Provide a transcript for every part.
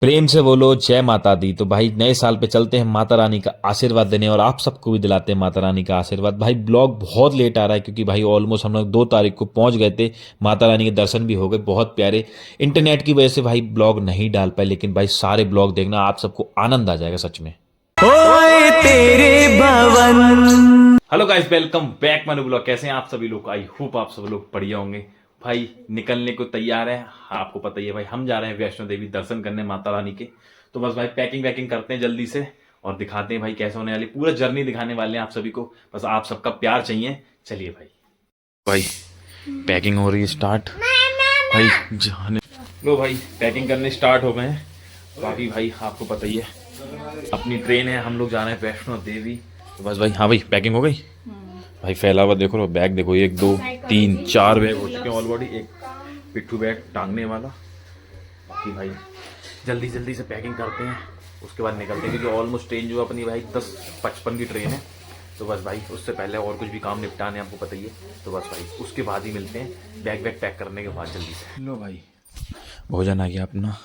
प्रेम से बोलो जय माता दी। तो भाई नए साल पे चलते हैं माता रानी का आशीर्वाद देने और आप सबको भी दिलाते हैं माता रानी का आशीर्वाद। भाई ब्लॉग बहुत लेट आ रहा है क्योंकि भाई ऑलमोस्ट हम लोग 2 तारीख को पहुंच गए थे। माता रानी के दर्शन भी हो गए बहुत प्यारे। इंटरनेट की वजह से भाई ब्लॉग नहीं डाल पाए, लेकिन भाई सारे ब्लॉग देखना, आप सबको आनंद आ जाएगा सच में। ओए तेरे भवन। Hello guys, welcome back my blog. कैसे हैं आप सभी लोग? आई होप आप सब लोग बढ़िया होंगे। भाई निकलने को तैयार है, आपको पता ही है भाई हम जा रहे हैं वैष्णो देवी दर्शन करने माता रानी के। तो बस भाई पैकिंग वैकिंग करते हैं जल्दी से और दिखाते हैं भाई कैसे होने वाली, पूरा जर्नी दिखाने वाले हैं आप सभी को। बस आप सबका प्यार चाहिए। चलिए भाई पैकिंग हो रही है स्टार्ट। भाई जाने लो, भाई पैकिंग करने स्टार्ट हो गए हैं। बाकी भाई आपको पता ही है अपनी ट्रेन है, हम लोग जा रहे हैं वैष्णो देवी। तो बस भाई, हाँ भाई पैकिंग हो गई। भाई फैला हुआ देखो, बैग देखो, 1 2 3 4 बैग हो चुके हैं ऑलरेडी। एक पिट्ठू बैग टांगने वाला। बाकी भाई जल्दी से पैकिंग करते हैं, उसके बाद निकलते हैं क्योंकि ऑलमोस्ट ट्रेन जो अपनी भाई 10:55 की ट्रेन है। तो बस भाई उससे पहले और कुछ भी काम निपटाने आपको पता ही है। तो बस भाई उसके बाद ही मिलते हैं, बैग पैक करने के बाद जल्दी से। लो भाई भोजन आ गया अपना,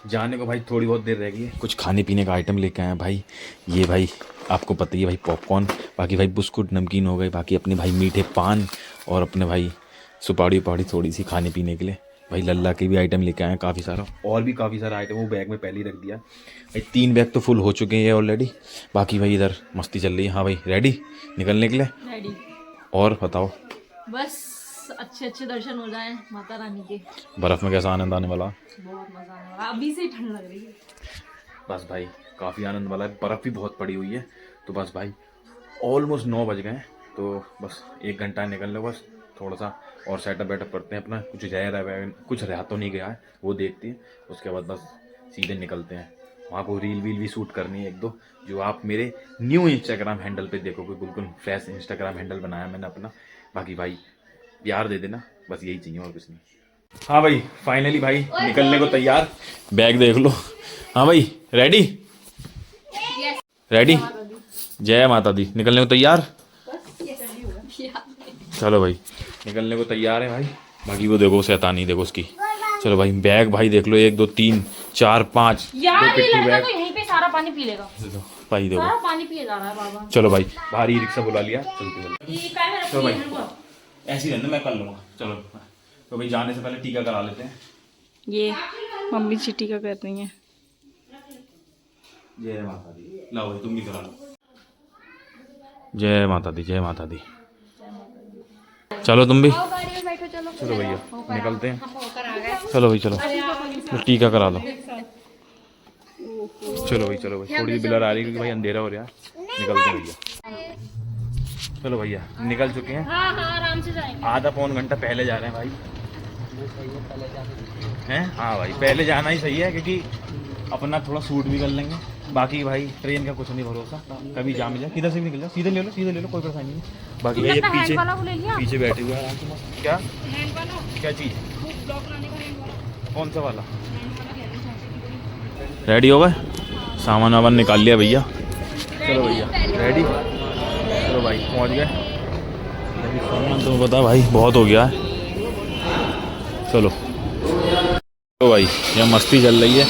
जाने को भाई थोड़ी बहुत देर रह गई है। कुछ खाने पीने का आइटम लेके आए हैं भाई। ये भाई आपको पता ही है भाई पॉपकॉर्न, बाकी भाई बिस्कुट नमकीन हो गए, बाकी अपने भाई मीठे पान और अपने भाई सुपाड़ी उपाड़ी थोड़ी सी खाने पीने के लिए। भाई लल्ला के भी आइटम लेके आए हैं काफ़ी सारा, और भी काफ़ी सारा आइटम वो बैग में पहले ही रख दिया भाई। 3 बैग तो फुल हो चुके हैं ऑलरेडी। बाकी भाई इधर मस्ती चल रही है। हाँ भाई रेडी निकलने के लिए? रेडी। और बताओ? बस अच्छे दर्शन हो जाएं माता रानी के। बर्फ़ में कैसा आनंद आने वाला? बहुत मजा आने वाला, अभी से ही ठंड लग रही है। बस भाई काफ़ी आनंद वाला है, बर्फ़ भी बहुत पड़ी हुई है। तो बस भाई ऑलमोस्ट 9 बज गए हैं, तो बस 1 घंटा निकल लो, बस थोड़ा सा और सेटअप वेटअप करते हैं अपना। कुछ कुछ रह तो नहीं गया है वो देखते हैं, उसके बाद बस सीधे निकलते हैं। वहाँ को रील वील भी शूट करनी है 1 2, जो आप मेरे न्यू इंस्टाग्राम हैंडल पे देखोगे। बिल्कुल फ्रेश इंस्टाग्राम हैंडल बनाया मैंने अपना। बाकी भाई प्यार दे देना, बस यही चाहिए और कुछ नहीं। हाँ भाई फाइनली भाई निकलने को तैयार। बैग देख लो। हाँ भाई रेडी? रेडी? जय माता दी। निकलने को तैयार? चलो भाई निकलने को तैयार है भाई। बाकी वो देखो शैतानी देखो उसकी। चलो भाई बैग भाई देख लो, 1 2 3 4 5 यार ये लड़का तो यहीं पे सारा पानी पी लेगा। भाई देखो सारा पानी पिए जा रहा है बाबा। चलो भाई भारी रिक्शा बुला लिया, चलते ये काय में चलो भाई रखी है? ऐसे ही रहना, मैं कर लूँगा। चलो तो भाई जाने से पहले टीका करा लेते हैं। ये मम्मी चिट्ठी का कर रही है। जय माता दी। लाओ भाई तुम भी करा लो। जय माता दी, जय माता दी। चलो तुम भी चलो भैया निकलते हैं। चलो भाई चलो तो टीका करा लो। चलो भाई थोड़ी सी ब्लर आ रही है क्योंकि भाई अंधेरा हो रहा है। निकलते हैं भैया। चलो भैया निकल चुके हैं। हाँ आराम से जाएंगे। आधा पौन घंटा पहले जा रहे हैं भाई। हैं? हाँ भाई पहले जाना ही सही है क्योंकि अपना थोड़ा सूट भी कर लेंगे। बाकी भाई ट्रेन का कुछ नहीं भरोसा, कभी जा मिल जाए, किधर से भी निकल जाए। सीधे ले लो कोई परेशानी नहीं। बाकी ये पीछे बैठे हुए हैं। क्या क्या चीज़? कौन सा वाला? रेडी हो गए? सामान वामान निकाल लिया भैया। चलो भैया रेडी? चलो भाई पहुंच गए। सामान तो बता भाई बहुत हो गया है। चलो तो भाई यहाँ मस्ती चल रही है।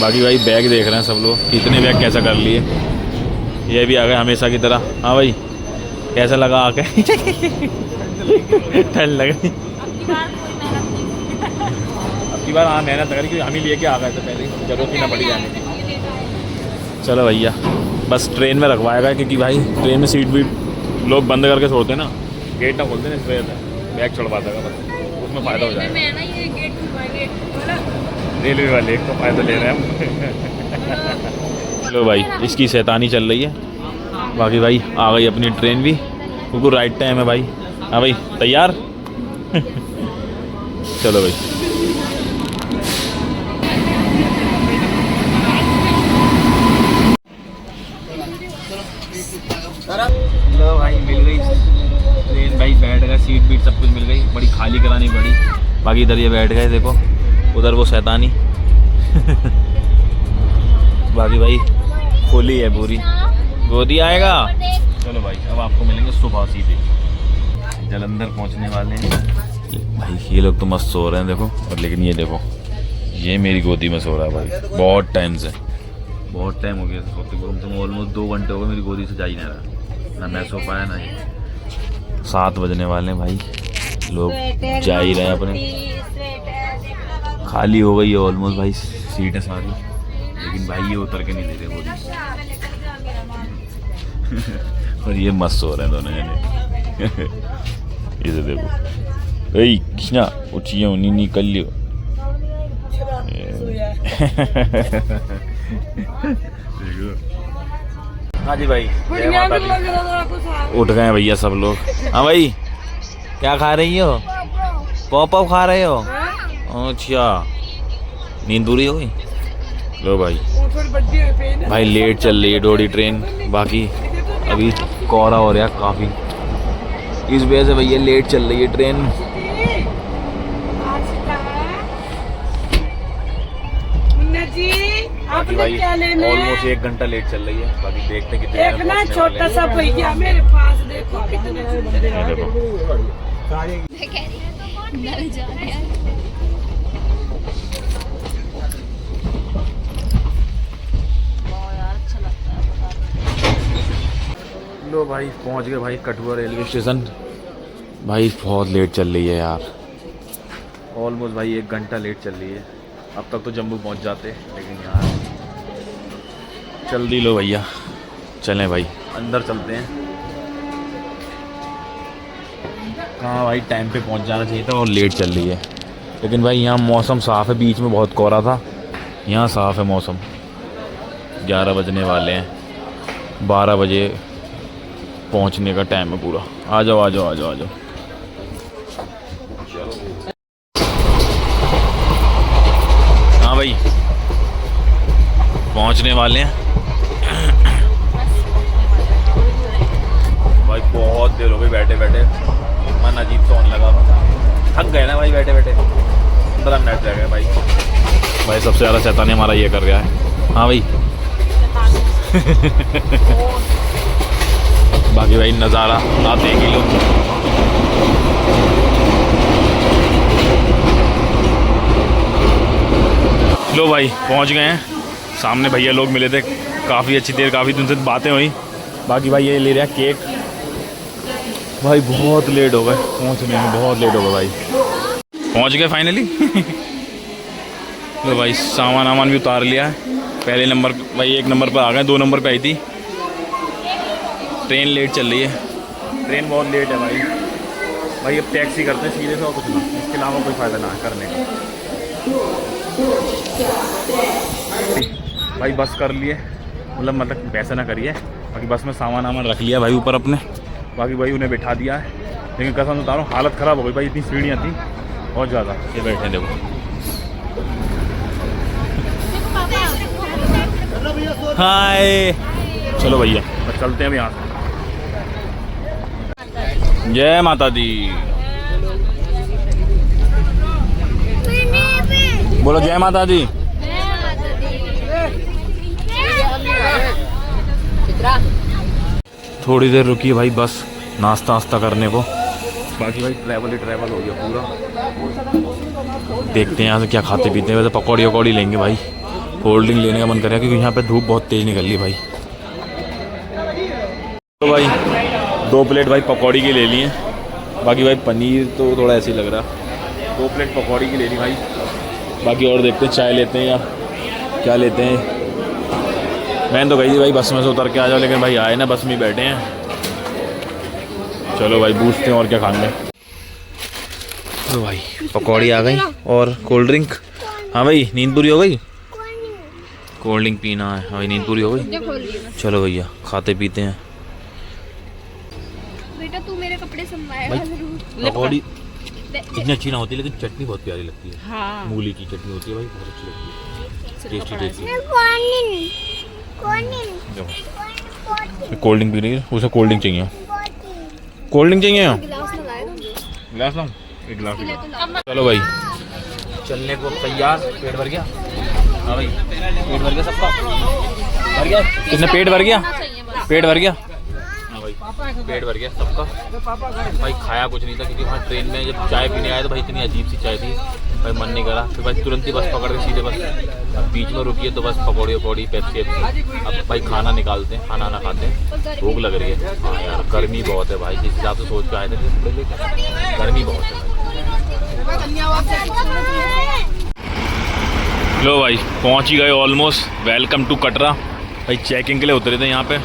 बाकी भाई बैग देख रहे हैं सब लोग, कितने बैग कैसा कर लिए। ये भी आ गए हमेशा की तरह। हाँ भाई कैसा लगा आके? ठंड लग रही अब की बार। हाँ मेहनत करी क्योंकि हम ही लेके आ गए थे पहले, जरूरत ही ना पड़ी जाने की। चलो भैया बस ट्रेन में रखवाएगा क्योंकि भाई ट्रेन में सीट वीट लोग बंद करके छोड़ते हैं ना, गेट ना खोलते ना, इस वजह से बैग छुड़वा देगा, बस उसमें फ़ायदा हो जाएगा। रेलवे वाले का फ़ायदा ले रहे हैं हम। लो भाई इसकी शैतानी चल रही है। बाकी भाई आ गई अपनी ट्रेन भी, बिल्कुल राइट टाइम है भाई। हाँ भाई तैयार? चलो भाई लो भाई मिल गई ट्रेन भाई, बैठ गए, सीट बीट सब कुछ मिल गई, बड़ी खाली करानी पड़ी। बाकी इधर ये बैठ गए देखो, उधर वो शैतानी बाकी भाई खोली है पूरी, गोदी आएगा। चलो भाई अब आपको मिलेंगे सुबह सीधे, जलंधर पहुंचने वाले हैं भाई। ये लोग तो मस्त सो रहे हैं देखो, और लेकिन ये देखो ये मेरी गोदी में सो रहा है भाई, बहुत टाइम से, बहुत टाइम हो गया सोते को, तुम ऑलमोस्ट 2 घंटे हो गए मेरी गोदी से जा ही नहीं रहा, ना मैं सो पाया ना ये। 7 बजने वाले हैं भाई, लोग जा ही रहे हैं अपने, खाली हो गई है ऑलमोस्ट भाई सीटें सारी, लेकिन भाई ये उतर के नहीं दे रहे गोदी। और ये मस्त सो रहे हैं दोनों जने। इसे देखो, ए कृष्णा उठियो नी निकल लियो। हाँ जी भाई, जय माता दी। उठ गए हैं भैया सब लोग। हाँ भाई, क्या खा रही हो? पॉप अप खा रहे हो? अच्छा, नींद पूरी हो गई? लो भाई, भाई लेट चल रही है डोडी ट्रेन, बाकी अभी कोहरा हो रहा है काफ़ी, इस वजह से भैया लेट चल रही है ट्रेन। बाकी भाई ऑलमोस्ट 1 घंटा लेट चल रही है, बाकी देखते कितने एक ना छोटा सा भैया मेरे पास, देखो कितने सुंदर हैं। देखो लो भाई, पहुंच गए भाई कठुआ रेलवे स्टेशन। भाई बहुत लेट चल रही है यार, ऑलमोस्ट भाई 1 घंटा लेट चल रही है। अब तक तो जम्मू पहुंच जाते, लेकिन यार जल्दी लो भैया, चलें भाई अंदर चलते हैं। कहाँ भाई, टाइम पे पहुंच जाना चाहिए था और लेट चल रही है, लेकिन भाई यहाँ मौसम साफ़ है, बीच में बहुत कोहरा था, यहाँ साफ़ है मौसम। 11 बजने वाले हैं, 12 बजे पहुंचने का टाइम है पूरा। आ जाओ आ जाओ आ जाओ आ जाओ। हाँ भाई, पहुंचने वाले हैं भाई, बहुत देर हो गई बैठे बैठे, मन अजीब सा होने लगा, थक गए ना भाई बैठे बैठे। 15 मिनट रह गए भाई। भाई सबसे ज़्यादा शैतानी हमारा ये कर रहा है। हाँ भाई बाकी भाई नज़ारा आप देख ही लो। लो भाई पहुंच गए हैं, सामने भैया लोग मिले थे, काफ़ी अच्छी देर, काफ़ी दिन से बातें हुई। बाकी भाई ये ले रहा है केक। भाई बहुत लेट हो गए पहुंचने में, बहुत लेट हो गए भाई। पहुंच गए फाइनली। लो भाई सामान वामान भी उतार लिया है। पहले नंबर भाई 1 नंबर पर आ गए, 2 नंबर पे आई थी। ट्रेन लेट चल रही है, ट्रेन बहुत लेट है भाई। भाई अब टैक्सी करते हैं सीधे से और कुछ ना, इसके अलावा कोई फ़ायदा ना करने का। भाई बस कर लिए, मतलब पैसा ना करिए। बाकी बस में सामान वामान रख लिया भाई ऊपर अपने, बाकी भाई उन्हें बिठा दिया है। लेकिन कसम बता रहा हूँ हालत ख़राब हो गई भाई, इतनी सीढ़ियाँ थी बहुत ज़्यादा। ये बैठे देखो, हाय चलो भैया बस चलते हैं अब यहाँ से। जय माता दी, बोलो जय माता दी। थोड़ी देर रुकी भाई बस नाश्ता वास्ता करने को, बाकी भाई ट्रैवल ही ट्रैवल हो गया पूरा। देखते हैं यहाँ से क्या खाते पीते हैं। वैसे पकौड़ी वकौड़ी लेंगे भाई, कोल्ड ड्रिंक लेने का मन कर रहा है क्योंकि यहाँ पे धूप बहुत तेज़ निकल रही भाई। तो भाई 2 प्लेट भाई पकौड़ी की ले लिए, बाकी भाई पनीर तो थोड़ा ऐसे ही लग रहा। 2 प्लेट पकौड़ी की ले ली भाई, बाकी और देखते हैं चाय लेते हैं या क्या लेते हैं। मैंने तो कही थी भाई बस में से उतर के आ जाओ, लेकिन भाई आए ना बस में ही बैठे हैं। चलो भाई पूछते हैं और क्या खाएंगे। तो भाई पकौड़ी आ गई और कोल्ड ड्रिंक। हाँ भाई नींद पूरी हो गई, कोल्ड ड्रिंक पीना है। हाँ भाई नींद पूरी हो गई, चलो भैया खाते पीते हैं। बेटा तू मेरे कपड़े संभालेगा जरूर। पकौड़ी इतनी अच्छी ना होती, लेकिन चटनी बहुत प्यारी लगती है। हाँ। मूली की चटनी होती है भाई, बहुत अच्छी लगती है, tasty tasty. Cold drink P रही है, उसे कोल्ड ड्रिंक चाहिए, कोल्ड ड्रिंक चाहिए। गिलास लगाएगा गिलास लाऊं? एक गिलास। चलो भाई चलने को तैयार। पेट भर गया? हाँ भाई पेट भर गया सबका? भर गया? कितने पेट भर गया? पेट भर गया? हाँ भाई पेट भर गया सबका भाई। खाया कुछ नहीं था क्योंकि वहाँ ट्रेन में जब चाय पीने आए तो भाई इतनी अजीब सी चाय थी भाई, मन नहीं करा। फिर भाई तुरंत ही बस पकड़ के सीधे बस बीच में रुकी है तो बस पकौड़ी वकौड़ी पेप्सी। अब भाई खाना निकालते हैं, खाना खाते हैं, भूख लग रही है। हाँ यार गर्मी बहुत है भाई, जिस हिसाब से सोच के आए थे गर्मी बहुत है। लो भाई पहुंच ही गए ऑलमोस्ट। वेलकम टू कटरा भाई। चेकिंग के लिए उतरे थे यहाँ पे।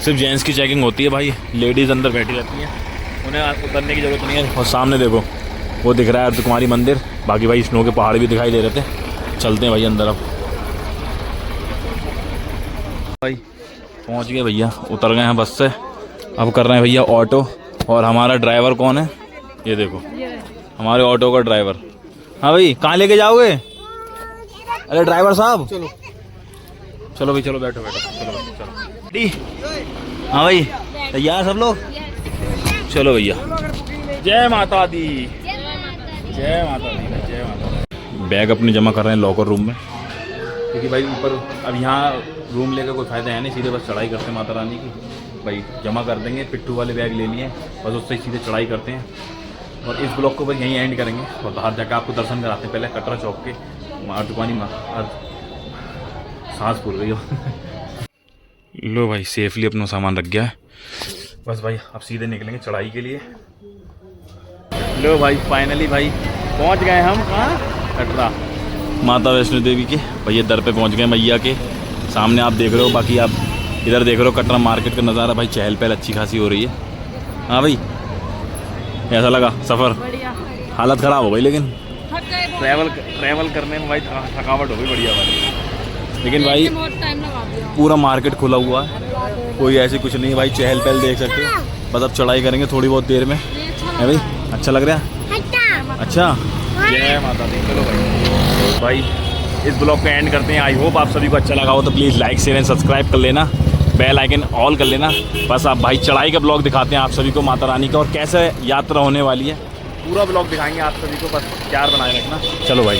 सिर्फ जेंट्स की चेकिंग होती है भाई, लेडीज़ अंदर बैठी रहती हैं, उन्हें उतरने की ज़रूरत नहीं है। और सामने देखो वो दिख रहा है अर्धकुमारी मंदिर। बाकी भाई स्नो के पहाड़ भी दिखाई दे रहे थे। चलते हैं भाई अंदर। अब भाई पहुँच गए भैया, उतर गए हैं बस से। अब कर रहे हैं भैया ऑटो। और हमारा ड्राइवर कौन है ये देखो, हमारे ऑटो का ड्राइवर। हाँ भाई कहाँ लेके जाओगे? अरे ड्राइवर साहब चलो चलो भाई, चलो बैठो बैठो, चलो भाई चलो डी। हाँ भाई तैयार सब लोग? चलो भैया। जय माता दी, जय माता दी, जय माता दी। बैग अपने जमा कर रहे हैं लॉकर रूम में, क्योंकि भाई ऊपर अब यहाँ रूम लेकर कोई फ़ायदा है नहीं, सीधे बस चढ़ाई करते हैं माता रानी की। भाई जमा कर देंगे, पिट्ठू वाले बैग ले लिए, बस उससे ही सीधे चढ़ाई करते हैं। और इस ब्लॉग को बस यहीं एंड करेंगे और बाहर जाकर आपको दर्शन कराते हैं। पहले कटरा चौक के अर्धकुमारी सांस फूल गई हो। लो भाई सेफली अपना सामान रख गया है बस भाई। अब सीधे निकलेंगे चढ़ाई के लिए। लो भाई फाइनली भाई पहुंच गए हम कहाँ? कटरा माता वैष्णो देवी के भैया दर पे पहुंच गए। मैया के सामने आप देख रहे हो। बाकी आप इधर देख रहे हो कटरा मार्केट का नज़ारा भाई। चहल पहल अच्छी खासी हो रही है। हाँ भाई कैसा लगा सफ़र? बढ़िया। हालत ख़राब हो गई लेकिन थक गए बहुत। ट्रैवल करने में भाई थकावट हो गई बढ़िया भाई। लेकिन भाई बहुत टाइम लगा दिया। पूरा मार्केट खुला हुआ है, कोई ऐसी कुछ नहीं है भाई। चहल पहल देख सकते हो। बस अब चढ़ाई करेंगे थोड़ी बहुत देर में है भाई। अच्छा लग रहा है? अच्छा जय माता दी। चलो भाई इस ब्लॉग को एंड करते हैं। आई होप आप सभी को अच्छा लगा हो तो please like share and subscribe कर लेना, बेल आइकन ऑल कर लेना। बस आप भाई चढ़ाई का ब्लॉग दिखाते हैं आप सभी को माता रानी का, और कैसे यात्रा होने वाली है पूरा ब्लॉग दिखाएंगे आप सभी को। बस प्यार बनाए रखना। चलो भाई।